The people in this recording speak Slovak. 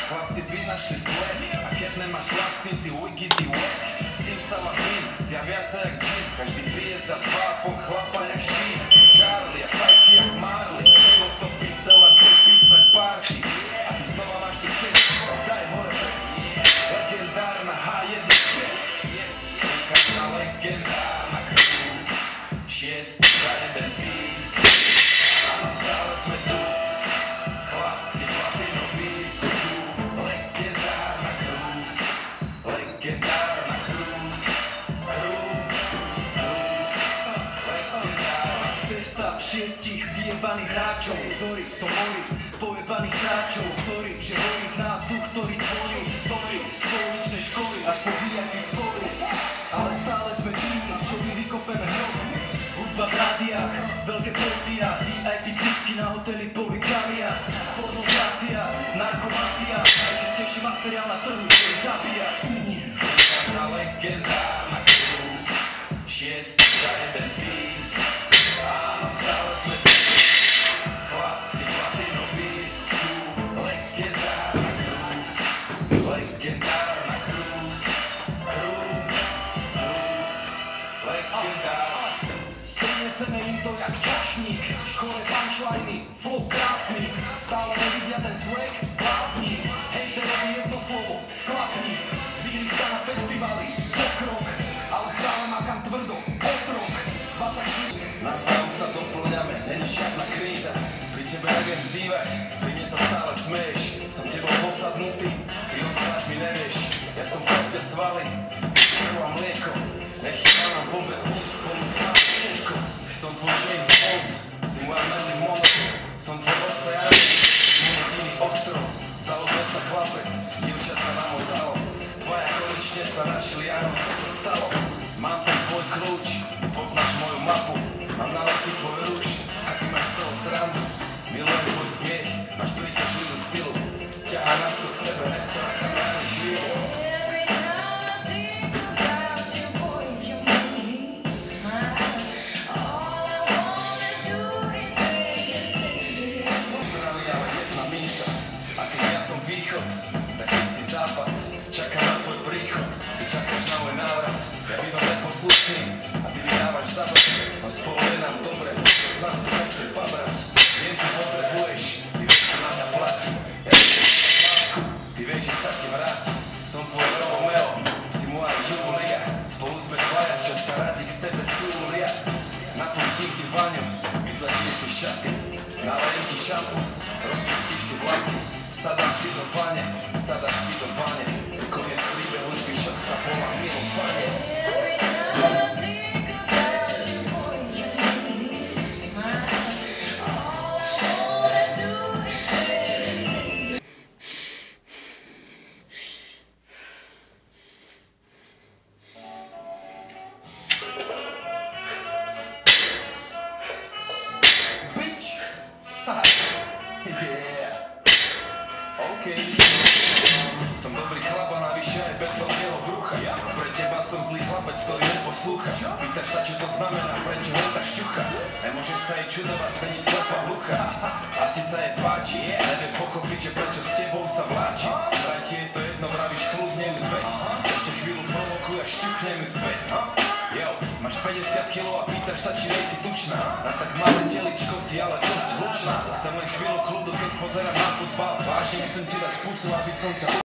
Chlapci vynašli sled a keď nemáš vlastný si wikity web. S tým sa latím, zjavia sa jak džin. Každý pije za dva, pol chlapa jak šín. Charlie a fajči jak Marley. Život to písal len 5 písmen party. A ty znova máš tu čest, daj hore vest. Legendárna H1 čest. Každá legendárna krv. 6 za 1 beat. Áno, stále sme tu. Chlapci platinoví sú legendárna krv. Legendárna krv. Legendárna cesta 6 vyjebaných hráčov. Zory v tom mori, pojebaných hráčov. Sorry, že horí v nás duch, ktorý tvorí story z pouličnej školy až po VIP spory. Ale stále sme tým, čo my vykopeme hrob. Hudba v rádiách, veľké pódia, VIP tipky na hoteli, poligamia, pornografia, narkomafia, najčistejší materiál na trhu, ktorý zabíja. Každá legendárna krv. 6 za 1 beat. Áno, stále sme tu. Chlapci platinoví sú legendárna krv. Legendárna krv. Legendárna. Prineseme im to jak čašník, chore punchliny, flow krásny, stále nevidia ten swag, blázni. Hejterovi je to slovo, sklapník, zvýli sa na festivali, pokrok, ale stále makám tvrdo, otrok, 24. Navzájom sa doplňame, není žiadna kríza. Pri tebe neviem vzývať, pri mne sa stále smeješ. Som tebou posadnutý, ty odpráť mi nevieš. Ja som proste svaly, krv a mlieko. Nechýba nám vôbec nič, spolu máme všetko. Som tvoj James Bond, si moja Marilyn Monroe. Som tvoj oceán, môj jediný ostrov. Založil sa chlapec, dievča sa na môj dalo. Tvoja konečne sa našli, áno, to sa stalo. Mám ten tvoj kľúč, poznáš moju mapu. Mám na leci tvoj ruč, a ty máš z toho srandu. Milujem tvoj smiech, máš príťažlivú silu. Ťahá nás to k sebe, nestrácam rány živu. Východ, tak ty si západ, čakám na tvoj príchod, ty čakáš na môj návrat, ja bývam neposlušný a ty mi dávaš zábať, no spolu je nám dobre, to z nás to nechce zbabrať, viem, ty potrebuješ, ty vieš, čo na mňa platí, ja ti lásku, ty vieš, že sa ti vráti, som tvoj Romeo, si moja Julia, spolu sme dvaja, čo sa radi k sebe túlia, napustím ti vaňu, vyzlečieš si šaty, nalejem ti šampus, rozpustíš si vlasy. Sadáš si do vane, koniec príbehu ľudských, čo sa volá milovanie. Bitch! Yeah! Okay. Som dobrý chlap a navyše aj bez veľkého brucha. Pre teba som zlý chlapec, ktorý neposlúcha. Pýtaš sa, čo to znamená, prečo ho tak šťucha. Nemôžeš sa jej čudovať, není slepá hlucha. Asi sa jej páči, nevie pochopiť, že prečo s tebou sa vláči. Vraj ti je to jedno, vravíš kľudne ju zveď. Ešte chvíľu provokuj a šťuchnem ju späť. Jo, máš 50 kg a pýtaš sa, či nejsi tučná. Na tak malé teličko si ale dosť hlučná. Chcem len chvíľu kľudu, keď pozerám na futbal. Vážne musím ti dať pusu, aby som ťa